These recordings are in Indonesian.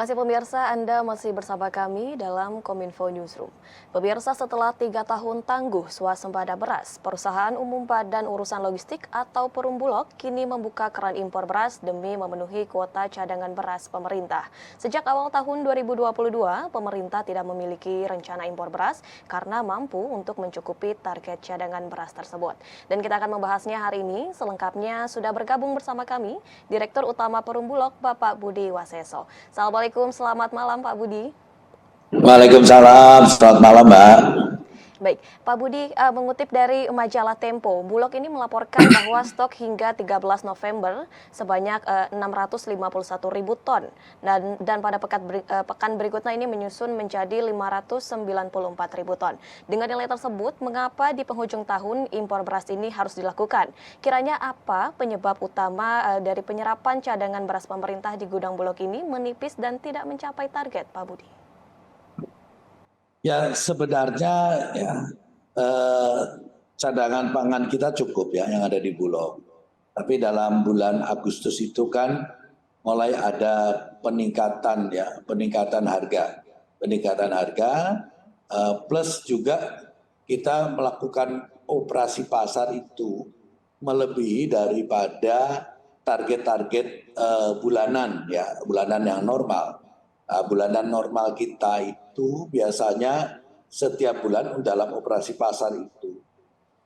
kasih pemirsa, Anda masih bersama kami dalam Kominfo Newsroom. Pemirsa, setelah 3 tahun tangguh swasembada beras, Perusahaan Umum Badan Urusan Logistik atau Perum Bulog kini membuka keran impor beras demi memenuhi kuota cadangan beras pemerintah. Sejak awal tahun 2022, pemerintah tidak memiliki rencana impor beras karena mampu untuk mencukupi target cadangan beras tersebut. Dan kita akan membahasnya hari ini. Selengkapnya sudah bergabung bersama kami Direktur Utama Perum Bulog, Bapak Budi Waseso. Assalamualaikum, selamat malam Pak Budi. Waalaikumsalam, selamat malam Mbak. Baik, Pak Budi, mengutip dari majalah Tempo, Bulog ini melaporkan bahwa stok hingga 13 November sebanyak 651.000 ton dan pada pekan berikutnya ini menyusun menjadi 594.000 ton. Dengan nilai tersebut, mengapa di penghujung tahun impor beras ini harus dilakukan? Kiranya apa penyebab utama dari penyerapan cadangan beras pemerintah di gudang Bulog ini menipis dan tidak mencapai target, Pak Budi? Ya sebenarnya ya cadangan pangan kita cukup ya yang ada di Bulog. Tapi dalam bulan Agustus itu kan mulai ada peningkatan harga, plus juga kita melakukan operasi pasar itu melebihi daripada target-target bulanan yang normal. Bulanan normal kita itu biasanya setiap bulan dalam operasi pasar itu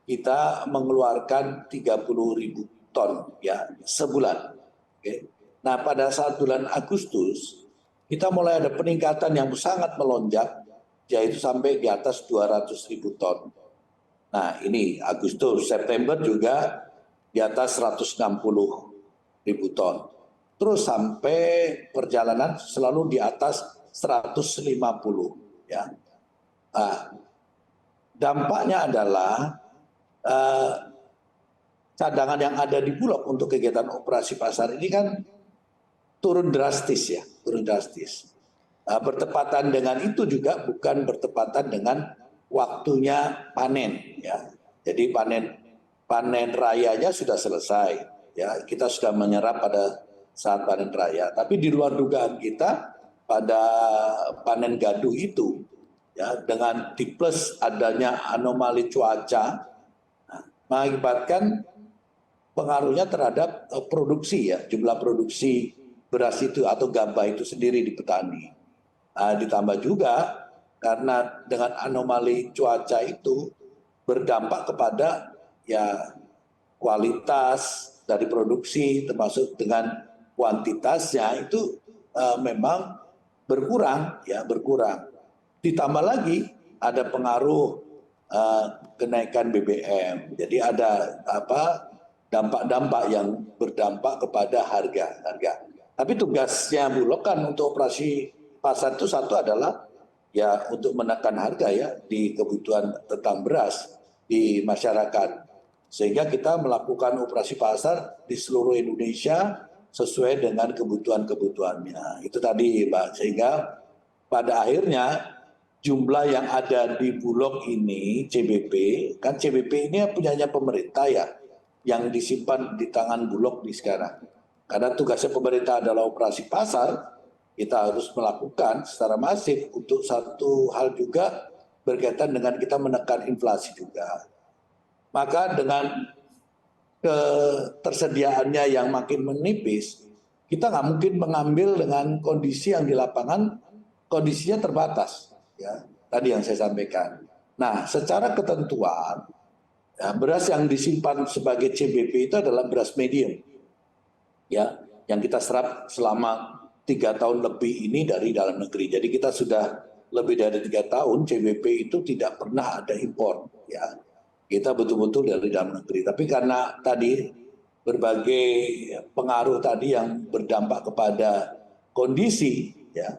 kita mengeluarkan 30.000 ton ya sebulan. Oke. Nah pada saat bulan Agustus kita mulai ada peningkatan yang sangat melonjak, yaitu sampai di atas 200.000 ton. Nah ini Agustus, September juga di atas 160.000 ton. Terus sampai perjalanan selalu di atas 150 ya. Dampaknya adalah cadangan yang ada di Bulog untuk kegiatan operasi pasar ini kan turun drastis. Bertepatan dengan itu juga bukan bertepatan dengan waktunya panen ya. Jadi panen rayanya sudah selesai ya. Kita sudah menyerap pada saat panen raya, tapi di luar dugaan kita pada panen gaduh itu ya dengan plus adanya anomali cuaca mengakibatkan pengaruhnya terhadap produksi ya, jumlah produksi beras itu atau gabah itu sendiri di petani. Ditambah juga karena dengan anomali cuaca itu berdampak kepada ya kualitas dari produksi termasuk dengan kuantitasnya itu memang berkurang. Ditambah lagi ada pengaruh kenaikan BBM. Jadi ada dampak-dampak yang berdampak kepada harga. Tapi tugasnya Bulog kan untuk operasi pasar itu satu adalah ya untuk menekan harga ya di kebutuhan tentang beras di masyarakat. Sehingga kita melakukan operasi pasar di seluruh Indonesia sesuai dengan kebutuhan-kebutuhannya. Itu tadi Mbak, sehingga pada akhirnya jumlah yang ada di Bulog ini, CBP, kan CBP ini punyanya pemerintah ya, yang disimpan di tangan Bulog di sekarang. Karena tugasnya pemerintah adalah operasi pasar, kita harus melakukan secara masif untuk satu hal juga berkaitan dengan kita menekan inflasi juga. Maka dengan ketersediaannya yang makin menipis, kita nggak mungkin mengambil dengan kondisi yang di lapangan, kondisinya terbatas. Ya, tadi yang saya sampaikan. Nah, secara ketentuan, ya, beras yang disimpan sebagai CBP itu adalah beras medium. Ya, yang kita serap selama 3 tahun lebih ini dari dalam negeri. Jadi kita sudah lebih dari 3 tahun CBP itu tidak pernah ada impor. Ya. Kita betul-betul dari dalam negeri. Tapi karena tadi berbagai pengaruh tadi yang berdampak kepada kondisi, ya,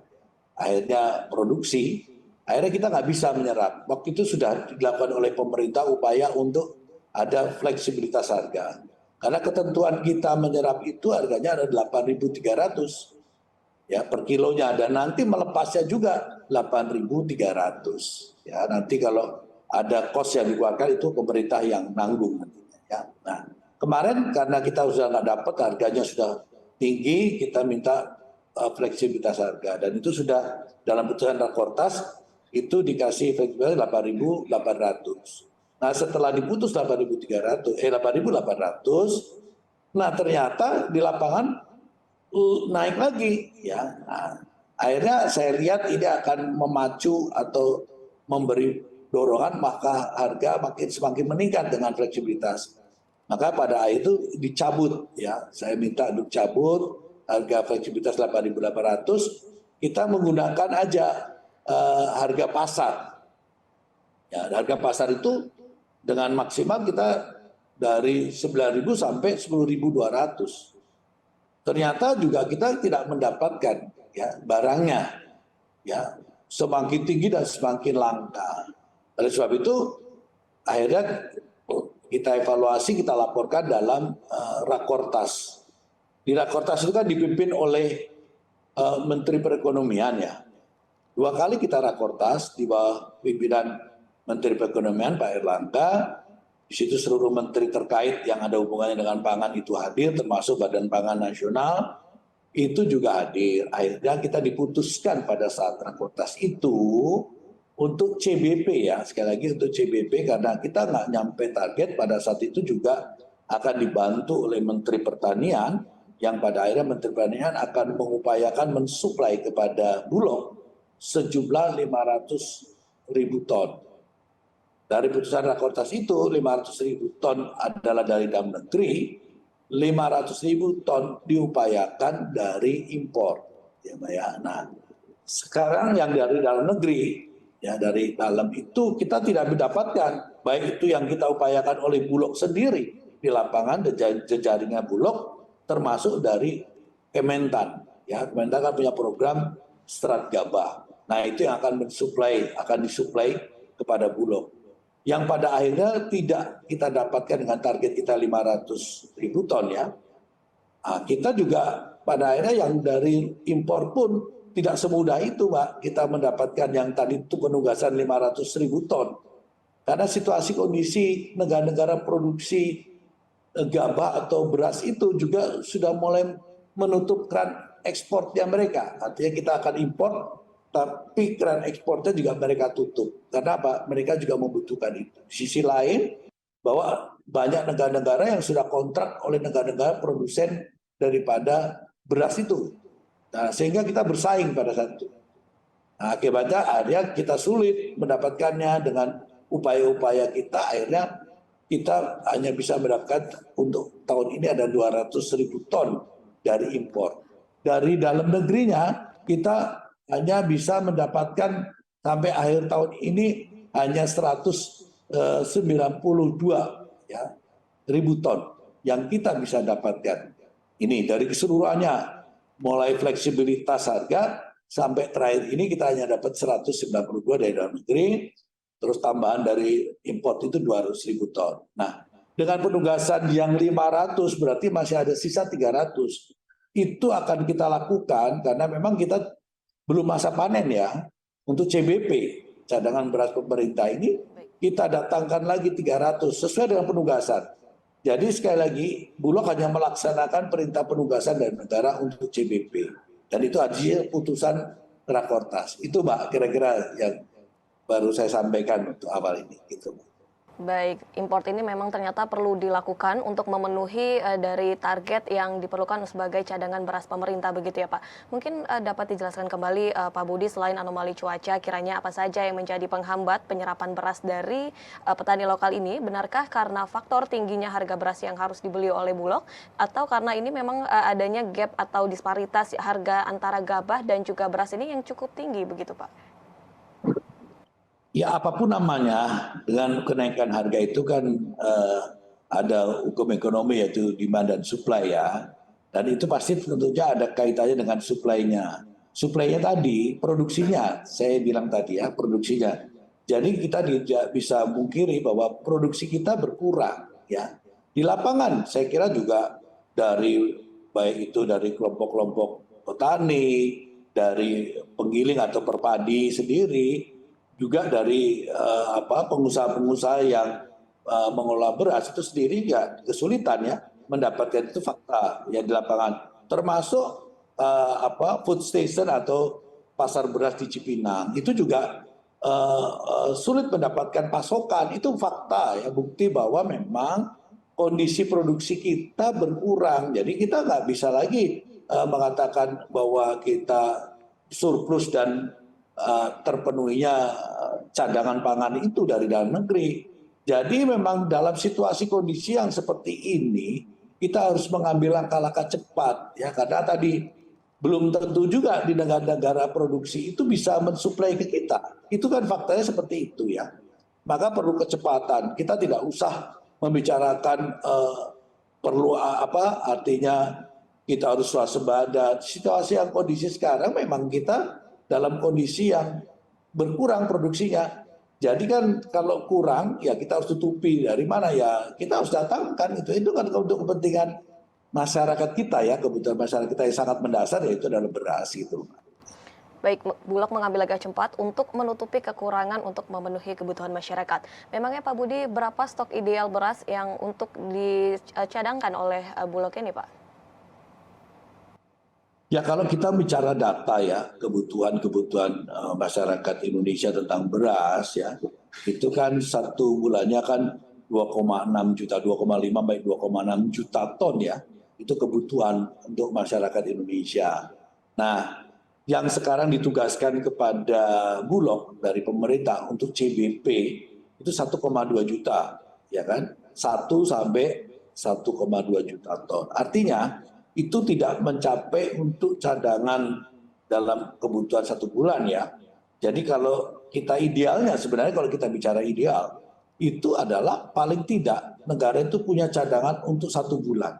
akhirnya produksi, akhirnya kita nggak bisa menyerap. Waktu itu sudah dilakukan oleh pemerintah upaya untuk ada fleksibilitas harga. Karena ketentuan kita menyerap itu harganya ada 8.300 ya per kilonya, dan nanti melepasnya juga 8.300. Ya, nanti kalau ada kos yang dikeluarkan itu pemerintah yang nanggung nantinya. Ya. Nah, kemarin karena kita sudah nggak dapat, harganya sudah tinggi, kita minta fleksibilitas harga, dan itu sudah dalam putusan Rakortas itu dikasih fleksibilitas 8.800. Nah setelah diputus 8.800, nah ternyata di lapangan naik lagi ya. Nah, akhirnya saya lihat ini akan memacu atau memberi dorongan maka harga semakin meningkat dengan fleksibilitas. Maka pada akhir itu dicabut ya. Saya minta untuk cabut harga fleksibilitas 8.800, kita menggunakan aja harga pasar. Ya, harga pasar itu dengan maksimal kita dari 9.000 sampai 10.200. Ternyata juga kita tidak mendapatkan ya barangnya, ya semakin tinggi dan semakin langka. Oleh sebab itu akhirnya kita evaluasi, kita laporkan dalam Rakortas. Di Rakortas itu kan dipimpin oleh Menteri Perekonomian ya. 2 kali kita Rakortas di bawah pimpinan Menteri Perekonomian Pak Erlangga. Di situ seluruh menteri terkait yang ada hubungannya dengan pangan itu hadir, termasuk Badan Pangan Nasional itu juga hadir. Akhirnya kita diputuskan pada saat Rakortas itu untuk CBP ya, sekali lagi untuk CBP karena kita nggak nyampe target pada saat itu juga akan dibantu oleh Menteri Pertanian yang pada akhirnya Menteri Pertanian akan mengupayakan mensuplai kepada Bulog sejumlah 500.000 ton. Dari putusan Rakortas itu 500.000 ton adalah dari dalam negeri, 500.000 ton diupayakan dari impor. Ya, Mbak ya. Nah, sekarang yang dari dalam negeri, ya dari dalam itu kita tidak mendapatkan, baik itu yang kita upayakan oleh Bulog sendiri di lapangan jejaringnya Bulog, termasuk dari Kementan. Ya, Kementan kan punya program Strat Gabah. Nah, itu yang akan disuplai kepada Bulog. Yang pada akhirnya tidak kita dapatkan dengan target kita 500.000 ton ya. Nah, kita juga pada akhirnya yang dari impor pun tidak semudah itu Pak. Kita mendapatkan yang tadi itu penugasan 500.000 ton. Karena situasi kondisi negara-negara produksi gabah atau beras itu juga sudah mulai menutup keran ekspornya mereka. Artinya kita akan impor, tapi keran ekspornya juga mereka tutup. Karena apa? Mereka juga membutuhkan itu. Di sisi lain, bahwa banyak negara-negara yang sudah kontrak oleh negara-negara produsen daripada beras itu. Nah, sehingga kita bersaing pada saat itu. Nah, akibatnya akhirnya kita sulit mendapatkannya dengan upaya-upaya kita. Akhirnya kita hanya bisa mendapatkan untuk tahun ini ada 200.000 ton dari impor. Dari dalam negerinya kita hanya bisa mendapatkan sampai akhir tahun ini hanya 192 ya, ribu ton yang kita bisa dapatkan. Ini dari keseluruhannya, mulai fleksibilitas harga sampai terakhir ini kita hanya dapat 192 dari dalam negeri, terus tambahan dari import itu 200.000 ton. Nah, dengan penugasan yang 500 berarti masih ada sisa 300. Itu akan kita lakukan karena memang kita belum masa panen ya. Untuk CBP, cadangan beras pemerintah ini, kita datangkan lagi 300 sesuai dengan penugasan. Jadi sekali lagi, Bulog hanya melaksanakan perintah penugasan dari negara untuk CBP. Dan itu hasil putusan Rakortas. Itu Mbak kira-kira yang baru saya sampaikan untuk awal ini. Gitu. Baik, import ini memang ternyata perlu dilakukan untuk memenuhi dari target yang diperlukan sebagai cadangan beras pemerintah begitu ya Pak. Mungkin dapat dijelaskan kembali Pak Budi, selain anomali cuaca, kiranya apa saja yang menjadi penghambat penyerapan beras dari petani lokal ini? Benarkah karena faktor tingginya harga beras yang harus dibeli oleh Bulog, atau karena ini memang adanya gap atau disparitas harga antara gabah dan juga beras ini yang cukup tinggi begitu Pak? Ya apapun namanya, dengan kenaikan harga itu kan ada hukum ekonomi yaitu demand dan supply ya. Dan itu pasti tentunya ada kaitannya dengan supply-nya. Supply-nya tadi, produksinya, saya bilang tadi ya, produksinya. Jadi kita tidak bisa mungkiri bahwa produksi kita berkurang ya. Di lapangan saya kira juga dari baik itu dari kelompok-kelompok petani, dari penggiling atau perpadi sendiri, juga dari pengusaha-pengusaha yang mengelola beras itu sendiri ya kesulitan ya mendapatkan itu fakta ya di lapangan, termasuk food station atau pasar beras di Cipinang itu juga sulit mendapatkan pasokan. Itu fakta ya, bukti bahwa memang kondisi produksi kita berkurang. Jadi kita nggak bisa lagi mengatakan bahwa kita surplus dan terpenuhinya cadangan pangan itu dari dalam negeri. Jadi memang dalam situasi kondisi yang seperti ini kita harus mengambil langkah-langkah cepat ya, karena tadi belum tentu juga di negara-negara produksi itu bisa mensuplai ke kita. Itu kan faktanya seperti itu ya. Maka perlu kecepatan. Kita tidak usah membicarakan perlu artinya kita harus waspada. Situasi yang kondisi sekarang memang kita dalam kondisi yang berkurang produksinya. Jadi kan kalau kurang ya kita harus tutupi. Dari mana ya kita harus datangkan itu kan untuk kepentingan masyarakat kita ya, kebutuhan masyarakat kita yang sangat mendasar yaitu adalah beras gitu. Baik, Bulog mengambil langkah cepat untuk menutupi kekurangan untuk memenuhi kebutuhan masyarakat. Memangnya Pak Budi, berapa stok ideal beras yang untuk dicadangkan oleh Bulog ini, Pak? Ya kalau kita bicara data ya, kebutuhan masyarakat Indonesia tentang beras ya, itu kan satu bulannya kan 2,6 juta, 2,5 sampai 2,6 juta ton ya, itu kebutuhan untuk masyarakat Indonesia. Nah, yang sekarang ditugaskan kepada Bulog dari pemerintah untuk CBP itu 1,2 juta, ya kan? 1 sampai 1,2 juta ton. Artinya itu tidak mencapai untuk cadangan dalam kebutuhan 1 bulan ya. Jadi kalau kita idealnya, sebenarnya kalau kita bicara ideal, itu adalah paling tidak negara itu punya cadangan untuk 1 bulan.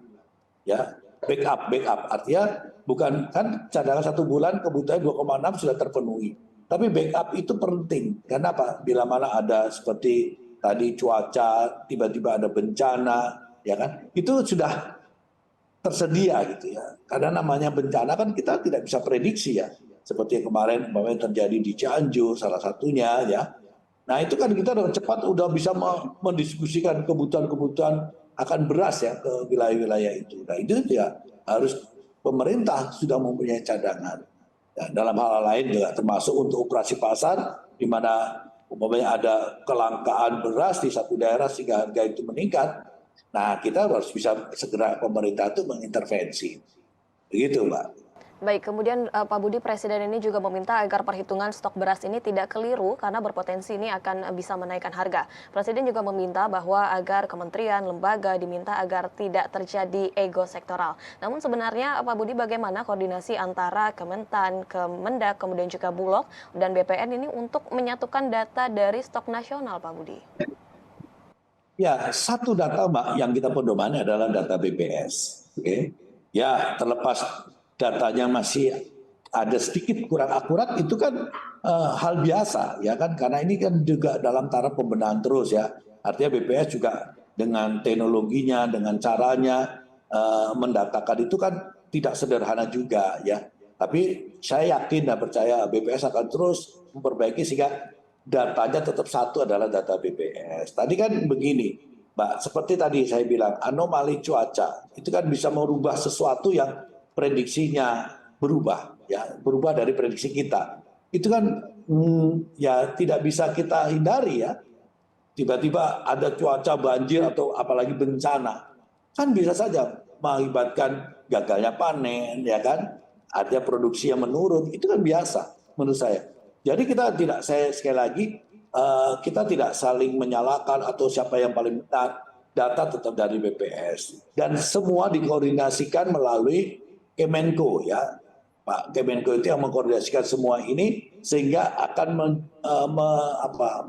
Ya, backup. Artinya bukan kan cadangan 1 bulan kebutuhan 2,6 sudah terpenuhi. Tapi backup itu penting. Karena apa? Bila mana ada seperti tadi cuaca, tiba-tiba ada bencana, ya kan? Itu sudah tersedia gitu ya. Karena namanya bencana kan kita tidak bisa prediksi ya. Seperti yang kemarin terjadi di Cianjur salah satunya ya. Nah itu kan kita dengan cepat udah bisa mendiskusikan kebutuhan-kebutuhan akan beras ya ke wilayah-wilayah itu. Nah itu ya harus pemerintah sudah mempunyai cadangan. Ya, dalam hal lain juga termasuk untuk operasi pasar di mana umpamanya ada kelangkaan beras di satu daerah sehingga harga itu meningkat. Nah, kita harus bisa segera pemerintah itu mengintervensi. Begitu, Mbak. Baik, kemudian Pak Budi, Presiden ini juga meminta agar perhitungan stok beras ini tidak keliru karena berpotensi ini akan bisa menaikkan harga. Presiden juga meminta bahwa agar kementerian, lembaga diminta agar tidak terjadi ego sektoral. Namun sebenarnya Pak Budi, bagaimana koordinasi antara Kementan, Kemendak, kemudian juga Bulog dan BPN ini untuk menyatukan data dari stok nasional, Pak Budi? Ya, satu data Mbak yang kita pedomani adalah data BPS. Oke. Ya, terlepas datanya masih ada sedikit kurang akurat itu kan hal biasa ya kan, karena ini kan juga dalam taraf pembenahan terus ya. Artinya BPS juga dengan teknologinya, dengan caranya mendatakan itu kan tidak sederhana juga ya. Tapi saya yakin dan percaya BPS akan terus memperbaiki sehingga datanya tetap satu adalah data BPS. Tadi kan begini, Mbak, seperti tadi saya bilang, anomali cuaca itu kan bisa merubah sesuatu yang prediksinya berubah, ya, berubah dari prediksi kita. Itu kan ya tidak bisa kita hindari ya. Tiba-tiba ada cuaca banjir atau apalagi bencana, kan bisa saja mengakibatkan gagalnya panen, ya kan? Ada produksi yang menurun, itu kan biasa menurut saya. Jadi kita tidak, saya sekali lagi, kita tidak saling menyalahkan atau siapa yang paling benar. Data tetap dari BPS. Dan semua dikoordinasikan melalui Kemenko ya. Pak Kemenko itu yang mengkoordinasikan semua ini sehingga akan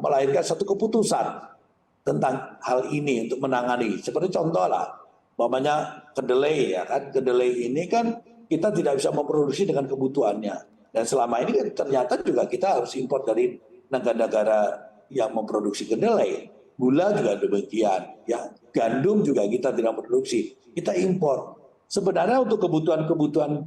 melahirkan satu keputusan tentang hal ini untuk menangani. Seperti contoh lah, umpamanya kedelai ya kan. Kedelai ini kan kita tidak bisa memproduksi dengan kebutuhannya. Dan selama ini kan ternyata juga kita harus impor dari negara-negara yang memproduksi kedelai. Gula juga demikian. Ya, gandum juga kita tidak produksi, kita impor. Sebenarnya untuk kebutuhan-kebutuhan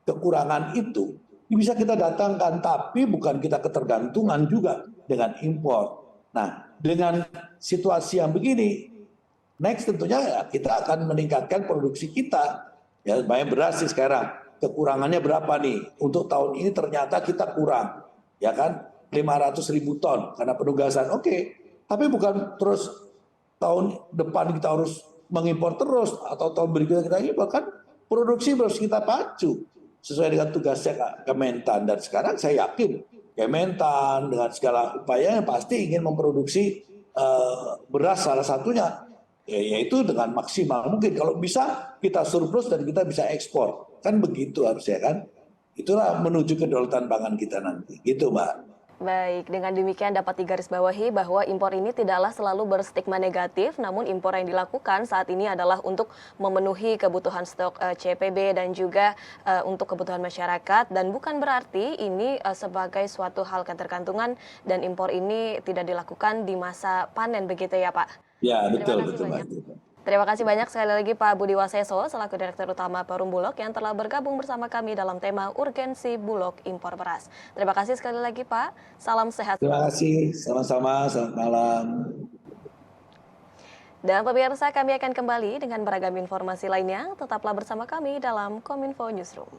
kekurangan itu bisa kita datangkan, tapi bukan kita ketergantungan juga dengan impor. Nah, dengan situasi yang begini, next tentunya ya kita akan meningkatkan produksi kita. Ya, banyak beras sih sekarang. kekurangannya berapa nih. Untuk tahun ini ternyata kita kurang, ya kan, 500.000 ton karena penugasan. Oke, tapi bukan terus tahun depan kita harus mengimpor terus atau tahun berikutnya kita impor, kan produksi harus kita pacu sesuai dengan tugasnya Kementan. Dan sekarang saya yakin Kementan dengan segala upayanya pasti ingin memproduksi beras salah satunya, yaitu dengan maksimal mungkin. Kalau bisa kita surplus dan kita bisa ekspor, kan begitu harusnya kan. Itulah menuju kedaulatan pangan kita nanti, gitu Mbak. Baik, dengan demikian dapat digarisbawahi bahwa impor ini tidaklah selalu berstigma negatif, namun impor yang dilakukan saat ini adalah untuk memenuhi kebutuhan stok CPB dan juga untuk kebutuhan masyarakat, dan bukan berarti ini sebagai suatu hal ketergantungan dan impor ini tidak dilakukan di masa panen, begitu ya Pak? Ya, betul, Terima kasih betul banyak. Mbak. Terima kasih banyak sekali lagi Pak Budi Waseso selaku Direktur Utama Perum Bulog yang telah bergabung bersama kami dalam tema urgensi Bulog impor beras. Terima kasih sekali lagi Pak. Salam sehat. Terima kasih, sama-sama, selamat malam. Dan pemirsa, kami akan kembali dengan beragam informasi lainnya. Tetaplah bersama kami dalam Kominfo Newsroom.